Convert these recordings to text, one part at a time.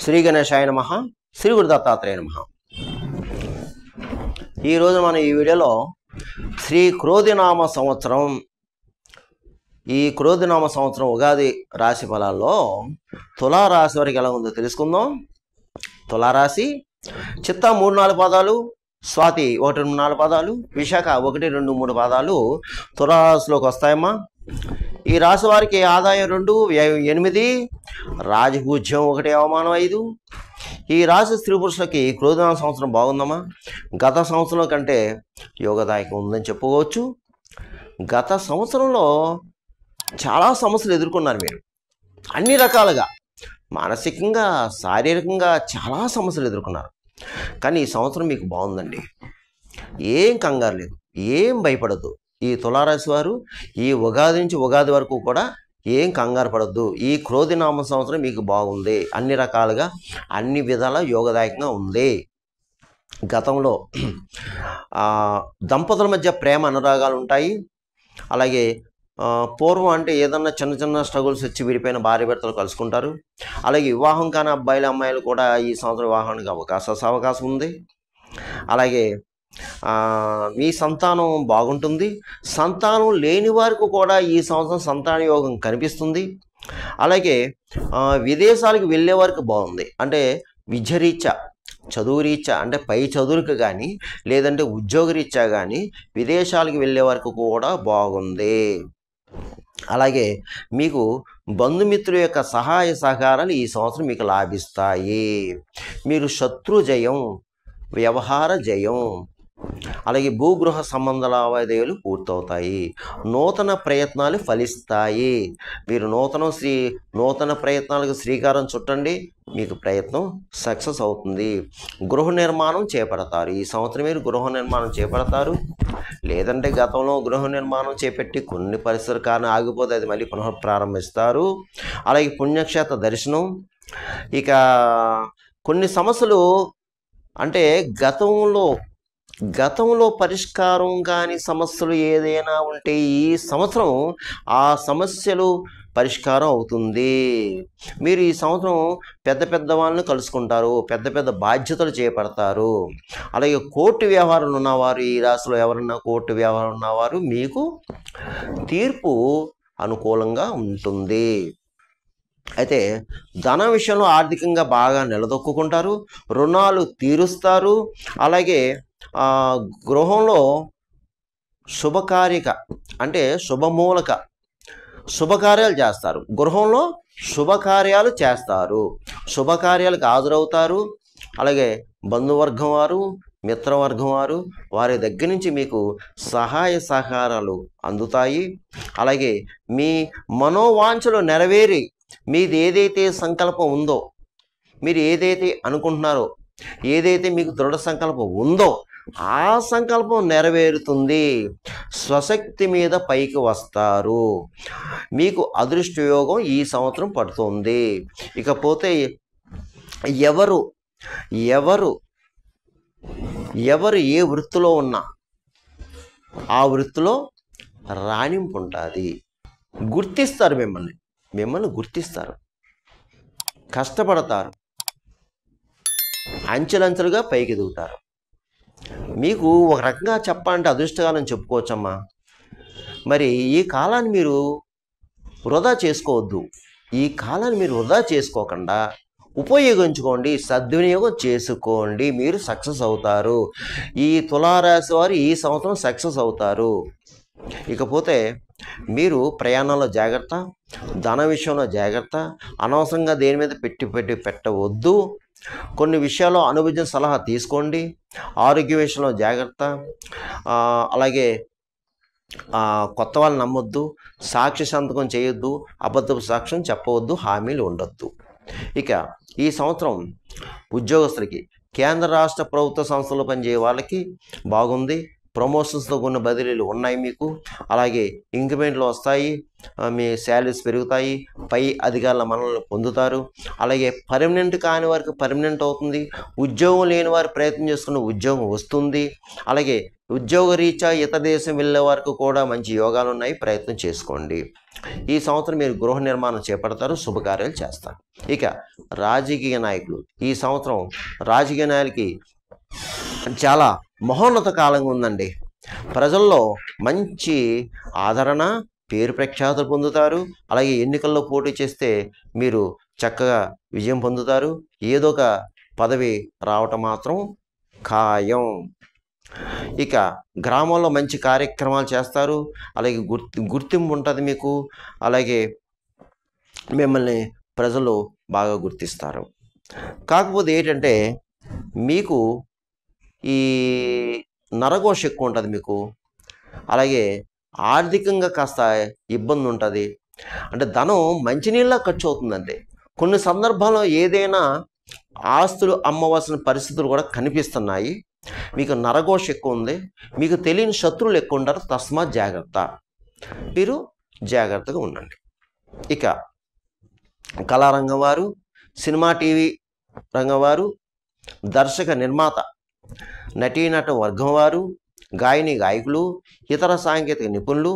శ్రీ గణేశాయ నమః. శ్రీ గురు దత్తాత్రేయ నమః. ఈరోజు మనం ఈ వీడియోలో శ్రీ క్రోధినామ సంవత్సరం, ఈ క్రోధినామ సంవత్సరం ఉగాది రాశి ఫలాల్లో తులారాశి వారికి ఎలా ఉందో తెలుసుకుందాం. తులారాశి చిత్త 3-4 పాదాలు, స్వాతి 1-4 పాదాలు, విశాఖ 1-2-3 పాదాలు తులారాశిలోకి వస్తాయమ్మా. ఈ రాశి వారికి ఆదాయం 2, వ్యయం 8, రాజపూజ్యం 1, అవమానం 5. ఈ రాశి స్త్రీ పురుషులకి క్రోధినామ సంవత్సరం బాగుందమ్మా. గత సంవత్సరం కంటే యోగదాయకం ఉందని చెప్పుకోవచ్చు. గత సంవత్సరంలో చాలా సమస్యలు ఎదుర్కొన్నారు మీరు, అన్ని రకాలుగా మానసికంగా, శారీరకంగా చాలా సమస్యలు ఎదుర్కొన్నారు. కానీ ఈ సంవత్సరం మీకు బాగుందండి. ఏం కంగారు లేదు, ఏం భయపడద్దు. ఈ తులారాశి వారు ఈ ఉగాది నుంచి ఉగాది వరకు కూడా ఏం కంగారు పడద్దు. ఈ క్రోధినామ సంవత్సరం మీకు బాగుంది, అన్ని రకాలుగా అన్ని విధాల యోగదాయకంగా ఉంది. గతంలో దంపతుల మధ్య ప్రేమ అనురాగాలు ఉంటాయి. అలాగే పూర్వం అంటే ఏదన్నా చిన్న చిన్న స్ట్రగుల్స్ వచ్చి విడిపోయిన భార్య భర్తలు కలుసుకుంటారు. అలాగే వివాహం కాని అబ్బాయిలు అమ్మాయిలు కూడా ఈ సంవత్సరం వివాహానికి అవకాశం ఉంది. అలాగే మీ సంతానం బాగుంటుంది. సంతానం లేని వారికి కూడా ఈ సంవత్సరం సంతాన యోగం కనిపిస్తుంది. అలాగే విదేశాలకు వెళ్ళే వారికి బాగుంది. అంటే విద్యరీత్యా, చదువు రీత్యా, అంటే పై చదువులకు కానీ లేదంటే ఉద్యోగరీత్యా కానీ విదేశాలకు వెళ్ళే వారికి కూడా బాగుంది. అలాగే మీకు బంధుమిత్రుల యొక్క సహాయ సహకారాలు ఈ సంవత్సరం మీకు లాభిస్తాయి. మీరు శత్రు జయం, వ్యవహార జయం, అలాగే భూగృహ సంబంధ లావాదేవీలు పూర్తవుతాయి. నూతన ప్రయత్నాలు ఫలిస్తాయి. మీరు నూతన ప్రయత్నాలకు శ్రీకారం చుట్టండి, మీకు ప్రయత్నం సక్సెస్ అవుతుంది. గృహ నిర్మాణం చేపడతారు. ఈ సంవత్సరం మీరు గృహ నిర్మాణం చేపడతారు. లేదంటే గతంలో గృహ నిర్మాణం చేపట్టి కొన్ని పరిస్థితుల కారణం ఆగిపోతే అది మళ్ళీ పునఃప్రారంభిస్తారు. అలాగే పుణ్యక్షేత్ర దర్శనం. ఇక కొన్ని సమస్యలు అంటే గతంలో పరిష్కారం కాని సమస్యలు ఏదైనా ఉంటే ఈ సంవత్సరం ఆ సమస్యలు పరిష్కారం అవుతుంది. మీరు ఈ సంవత్సరం పెద్ద వాళ్ళని కలుసుకుంటారు, పెద్ద బాధ్యతలు చేపడతారు. అలాగే కోర్టు వ్యవహారాలు ఉన్నవారు, ఈ రాశిలో ఎవరన్నా కోర్టు వ్యవహారం ఉన్నవారు మీకు తీర్పు అనుకూలంగా ఉంటుంది. అయితే ధన విషయంలో ఆర్థికంగా బాగా నిలదొక్కుంటారు, రుణాలు తీరుస్తారు. అలాగే గృహంలో శుభకార్యక అంటే శుభమూలక శుభకార్యాలు చేస్తారు. గృహంలో శుభకార్యాలు చేస్తారు, శుభకార్యాలకు హాజరవుతారు. అలాగే బంధువర్గం వారు, మిత్రవర్గం వారు, వారి దగ్గర నుంచి మీకు సహాయ సహకారాలు అందుతాయి. అలాగే మీ మనోవాంఛలు నెరవేరి మీది ఏదైతే సంకల్పం ఉందో, మీరు ఏదైతే అనుకుంటున్నారో, ఏదైతే మీకు దృఢ సంకల్పం ఉందో ఆ సంకల్పం నెరవేరుతుంది. స్వశక్తి మీద పైకి వస్తారు. మీకు అదృష్ట యోగం ఈ సంవత్సరం పడుతుంది. ఇకపోతే ఎవరు ఏ వృత్తిలో ఉన్నా ఆ వృత్తిలో రాణింపు ఉంటుంది. గుర్తిస్తారు, మిమ్మల్ని గుర్తిస్తారు. కష్టపడతారు, అంచెలంచెలుగా పైకి ఎదుగుతారు. మీకు ఒక రకంగా చెప్పాలంటే అదృష్టకాలం చెప్పుకోవచ్చమ్మా. మరి ఈ కాలాన్ని మీరు వృధా చేసుకోవద్దు. ఈ కాలాన్ని మీరు వృధా చేసుకోకుండా ఉపయోగించుకోండి, సద్వినియోగం చేసుకోండి. మీరు సక్సెస్ అవుతారు. ఈ తులారాశి వారు ఈ సంవత్సరం సక్సెస్ అవుతారు. ఇకపోతే మీరు ప్రయాణంలో జాగ్రత్త, ధన విషయంలో జాగ్రత్త, అనవసరంగా దేని మీద పెట్టవద్దు. కొన్ని విషయాల్లో అనుభవం సలహా తీసుకోండి. ఆరోగ్య విషయంలో జాగ్రత్త. అలాగే కొత్త వాళ్ళని నమ్మొద్దు, సాక్ష్య సంతకం చేయొద్దు, అబద్ధపు సాక్ష్యం చెప్పవద్దు, హామీలు ఉండొద్దు. ఇక ఈ సంవత్సరం ఉద్యోగస్తులకి, కేంద్ర రాష్ట్ర ప్రభుత్వ సంస్థల్లో పనిచేయ వాళ్ళకి బాగుంది. ప్రమోషన్స్తో కొన్ని బదిలీలు ఉన్నాయి మీకు. అలాగే ఇంక్రిమెంట్లు వస్తాయి, మీ శాలరీస్ పెరుగుతాయి, పై అధికారుల మనల్ని పొందుతారు. అలాగే పర్మనెంట్ కాని వారికి పర్మనెంట్ అవుతుంది. ఉద్యోగం లేని వారు ప్రయత్నం చేసుకున్న ఉద్యోగం వస్తుంది. అలాగే ఉద్యోగరీత్యా ఇతర దేశం వెళ్ళే వరకు కూడా మంచి యోగాలు ఉన్నాయి, ప్రయత్నం చేసుకోండి. ఈ సంవత్సరం మీరు గృహ నిర్మాణం చేపడతారు, శుభకార్యాలు చేస్తారు. ఇక రాజకీయ నాయకులు, ఈ సంవత్సరం రాజకీయ నాయకులకి చాలా మహోన్నత కాలంగా ఉందండి. ప్రజల్లో మంచి ఆదరణ, పేరు ప్రఖ్యాతులు పొందుతారు. అలాగే ఎన్నికల్లో పోటీ చేస్తే మీరు చక్కగా విజయం పొందుతారు. ఏదో ఒక పదవి రావటం మాత్రం ఖాయం. ఇక గ్రామాల్లో మంచి కార్యక్రమాలు చేస్తారు. అలాగే గుర్తింపు ఉంటుంది మీకు. అలాగే మిమ్మల్ని ప్రజలు బాగా గుర్తిస్తారు. కాకపోతే ఏంటంటే మీకు ఈ నరఘోష ఎక్కువ ఉంటుంది మీకు. అలాగే ఆర్థికంగా కాస్త ఇబ్బంది ఉంటుంది. అంటే ధనం మంచినీళ్ళ ఖర్చు అవుతుందండి. కొన్ని సందర్భాల్లో ఏదైనా ఆస్తులు అమ్మవలసిన పరిస్థితులు కూడా కనిపిస్తున్నాయి. మీకు నరఘోష ఎక్కువ ఉంది. మీకు తెలియని శత్రువులు ఎక్కువ ఉంటారు. తస్మాత్ జాగ్రత్త, మీరు జాగ్రత్తగా ఉండండి. ఇక కళారంగం వారు, సినిమా టీవీ రంగం వారు, దర్శక నిర్మాత నటీనట వర్గం వారు, గాయని గాయకులు, ఇతర సాంకేతిక నిపుణులు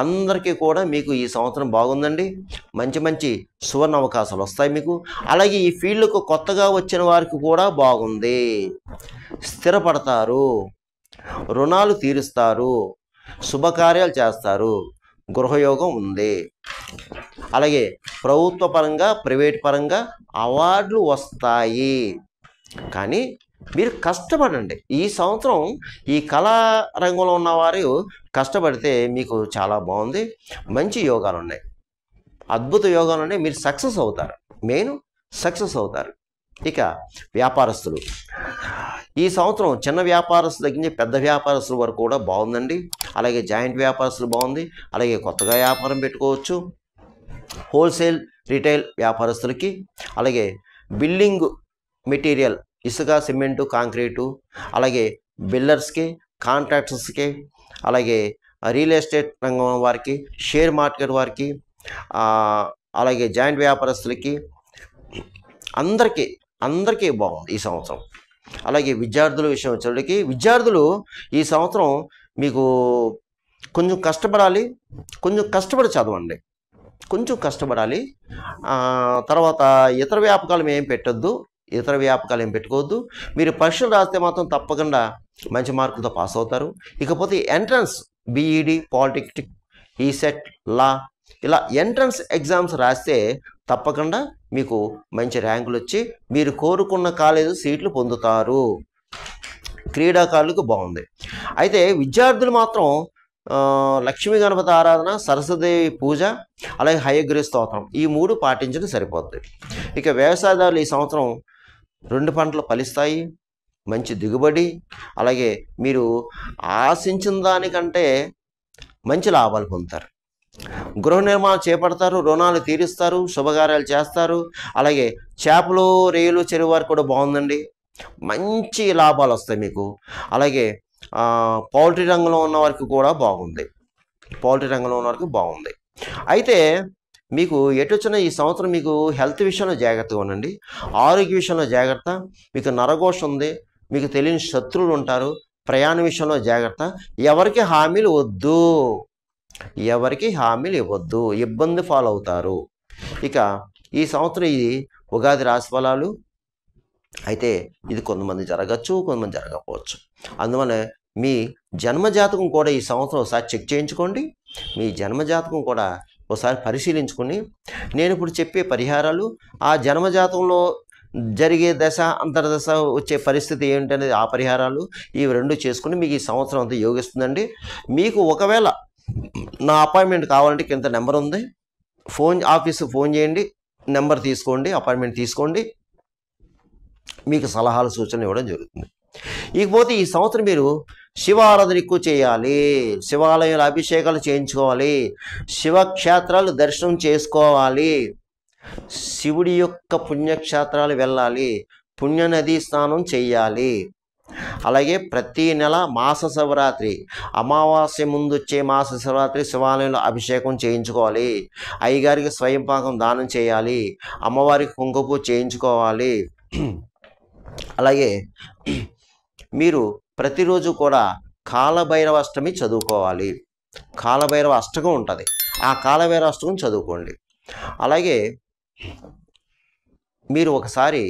అందరికీ కూడా మీకు ఈ సంవత్సరం బాగుందండి. మంచి మంచి సువర్ణ అవకాశాలు వస్తాయి మీకు. అలాగే ఈ ఫీల్డ్కు కొత్తగా వచ్చిన వారికి కూడా బాగుంది. స్థిరపడతారు, రుణాలు తీరుస్తారు, శుభకార్యాలు చేస్తారు, గృహయోగం ఉంది. అలాగే ప్రభుత్వ పరంగా, ప్రైవేట్ పరంగా అవార్డులు వస్తాయి. కానీ మీరు కష్టపడండి. ఈ సంవత్సరం ఈ కళా రంగంలో ఉన్నవారు కష్టపడితే మీకు చాలా బాగుంది. మంచి యోగాలు ఉన్నాయి, అద్భుత యోగాలు ఉన్నాయి. మీరు సక్సెస్ అవుతారు, మెయిన్ సక్సెస్ అవుతారు. ఇక వ్యాపారస్తులు, ఈ సంవత్సరం చిన్న వ్యాపారస్తుల దగ్గర నుంచి పెద్ద వ్యాపారస్తుల వరకు కూడా బాగుందండి. అలాగే జాయింట్ వ్యాపారస్తులు బాగుంది. అలాగే కొత్తగా వ్యాపారం పెట్టుకోవచ్చు. హోల్సేల్, రిటైల్ వ్యాపారస్తులకి, అలాగే బిల్డింగ్ మెటీరియల్, ఇసుక, సిమెంటు, కాంక్రీటు, అలాగే బిల్డర్స్కి, కాంట్రాక్టర్స్కి, అలాగే రియల్ ఎస్టేట్ రంగం వారికి, షేర్ మార్కెట్ వారికి, అలాగే జాయింట్ వ్యాపారస్తులకి, అందరికీ బాగుంది ఈ సంవత్సరం. అలాగే విద్యార్థుల విషయం వచ్చేటికి, విద్యార్థులు ఈ సంవత్సరం మీకు కొంచెం కష్టపడాలి. కొంచెం కష్టపడి చదవండి, కొంచెం కష్టపడాలి. తర్వాత ఇతర వ్యాపకాలు ఏం పెట్టుకోవద్దు. మీరు పరీక్షలు రాస్తే మాత్రం తప్పకుండా మంచి మార్కులతో పాస్ అవుతారు. ఇకపోతే ఎంట్రన్స్, బీఈడి, పాలిటెక్నిక్, ఈసెట్, లా, ఇలా ఎంట్రన్స్ ఎగ్జామ్స్ రాస్తే తప్పకుండా మీకు మంచి ర్యాంకులు వచ్చి మీరు కోరుకున్న కాలేజీ సీట్లు పొందుతారు. క్రీడాకారులకు బాగుంది. అయితే విద్యార్థులు మాత్రం లక్ష్మీ గణపతి ఆరాధన, సరస్వదేవి పూజ, అలాగే హయగ్రీవ స్తోత్రం, ఈ 3 పాటించడం సరిపోతుంది. ఇక వ్యవసాయదారులు ఈ సంవత్సరం 2 పంటలు ఫలిస్తాయి, మంచి దిగుబడి, అలాగే మీరు ఆశించిన దానికంటే మంచి లాభాలు పొందుతారు. గృహ నిర్మాణం చేపడతారు, రుణాలు తీరుస్తారు, శుభకార్యాలు చేస్తారు. అలాగే చేపలు, రేలు, చెరువు వారికి కూడా బాగుందండి, మంచి లాభాలు వస్తాయి మీకు. అలాగే పౌల్ట్రీ రంగంలో ఉన్న వారికి కూడా బాగుంది. అయితే మీకు ఎటొచ్చినా ఈ సంవత్సరం మీకు హెల్త్ విషయంలో జాగ్రత్తగా ఉండండి, ఆరోగ్య విషయంలో జాగ్రత్త. మీకు నరఘోష ఉంది, మీకు తెలియని శత్రువులు ఉంటారు. ప్రయాణ విషయంలో జాగ్రత్త. ఎవరికి హామీలు ఇవ్వద్దు, ఇబ్బంది ఫాలో అవుతారు. ఇక ఈ సంవత్సరం ఇది ఉగాది రాశి ఫలాలు. అయితే ఇది కొంతమంది జరగచ్చు, కొంతమంది జరగకపోవచ్చు. అందువల్ల మీ జన్మజాతకం కూడా ఈ సంవత్సరం ఒకసారి చెక్ చేయించుకోండి. మీ జన్మజాతకం కూడా ఒకసారి పరిశీలించుకుని, నేను ఇప్పుడు చెప్పే పరిహారాలు, ఆ జన్మజాతకంలో జరిగే దశ, అంతర్దశ వచ్చే పరిస్థితి ఏంటనేది, ఆ పరిహారాలు ఇవి 2 చేసుకుని మీకు ఈ సంవత్సరం అంతా యోగిస్తుందండి. మీకు ఒకవేళ నా అపాయింట్మెంట్ కావాలంటే కింద నెంబర్ ఉంది, ఆఫీస్కి ఫోన్ చేయండి, నెంబర్ తీసుకోండి, అపాయింట్మెంట్ తీసుకోండి, మీకు సలహాలు, సూచనలు ఇవ్వడం జరుగుతుంది. ఇకపోతే ఈ సంవత్సరం మీరు శివారాధన ఎక్కువ చేయాలి, శివాలయాల అభిషేకాలు చేయించుకోవాలి, శివక్షేత్రాలు దర్శనం చేసుకోవాలి, శివుడి యొక్క పుణ్యక్షేత్రాలు వెళ్ళాలి, పుణ్యనది స్నానం చేయాలి. అలాగే ప్రతి నెల మాస శివరాత్రి, అమావాస్య ముందు వచ్చే మాస శివరాత్రి శివాలయంలో అభిషేకం చేయించుకోవాలి, అయ్యగారికి స్వయం పాకం దానం చేయాలి, అమ్మవారికి కుంకుమ చేయించుకోవాలి. అలాగే మీరు ప్రతిరోజు కూడా కాలభైరవ అష్టమి చదువుకోవాలి. కాలభైరవ అష్టకం ఉంటుంది, ఆ కాలభైరవ అష్టకం చదువుకోండి. అలాగే మీరు ఒకసారి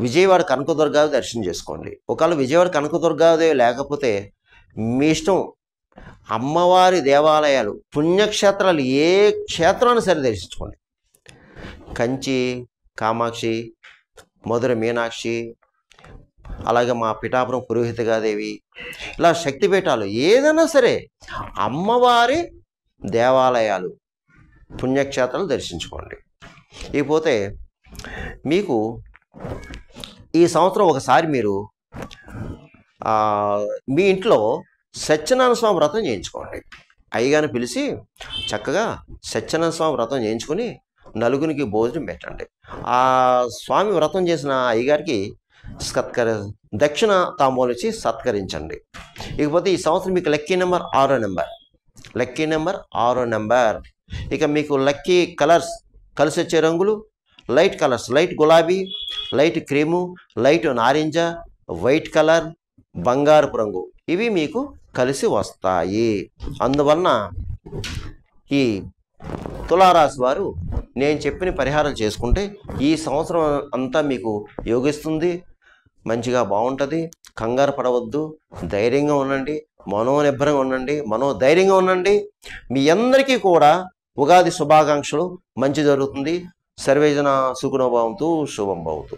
విజయవాడ కనకదుర్గాదేవి దర్శనం చేసుకోండి. ఒకవేళ విజయవాడ కనకదుర్గాదేవి లేకపోతే మీ ఇష్టం, అమ్మవారి దేవాలయాలు పుణ్యక్షేత్రాలు ఏ క్షేత్రాన్ని సరే దర్శించుకోండి. కంచి కామాక్షి, మధుర మీనాక్షి, అలాగే మా పిఠాపురం పురోహితగాదేవి, ఇలా శక్తిపీఠాలు ఏదైనా సరే అమ్మవారి దేవాలయాలు పుణ్యక్షేత్రాలు దర్శించుకోండి. ఇకపోతే మీకు ఈ సంవత్సరం ఒకసారి మీరు మీ ఇంట్లో సత్యనారాయణ స్వామి వ్రతం చేయించుకోండి. అయ్యగారిని పిలిచి చక్కగా సత్యనారాయణ స్వామి వ్రతం చేయించుకొని నలుగురికి భోజనం పెట్టండి. ఆ స్వామి వ్రతం చేసిన అయ్యగారికి దక్షిణ తాంబూలం ఇచ్చి సత్కరించండి. ఇకపోతే ఈ సంవత్సరం మీకు లక్కీ నెంబర్ 6వ నెంబర్. లక్కీ నెంబర్ 6వ నెంబర్. ఇక మీకు లక్కీ కలర్స్, కలిసి వచ్చే రంగులు లైట్ కలర్స్, లైట్ గులాబీ, లైట్ క్రీము, లైట్ నారింజ, వైట్ కలర్, బంగారపు రంగు, ఇవి మీకు కలిసి వస్తాయి. అందువలన ఈ తులారాశి వారు నేను చెప్పిన పరిహారాలు చేసుకుంటే ఈ సంవత్సరం అంతా మీకు యోగిస్తుంది, మంచిగా బాగుంటుంది. కంగారు పడవద్దు, ధైర్యంగా ఉండండి, మనోనిబ్బరంగా ఉండండి, మనోధైర్యంగా ఉండండి. మీ అందరికీ కూడా ఉగాది శుభాకాంక్షలు. మంచి జరుగుతుంది. సర్వేజన సుఖినో భవంతు, శుభం భవతు.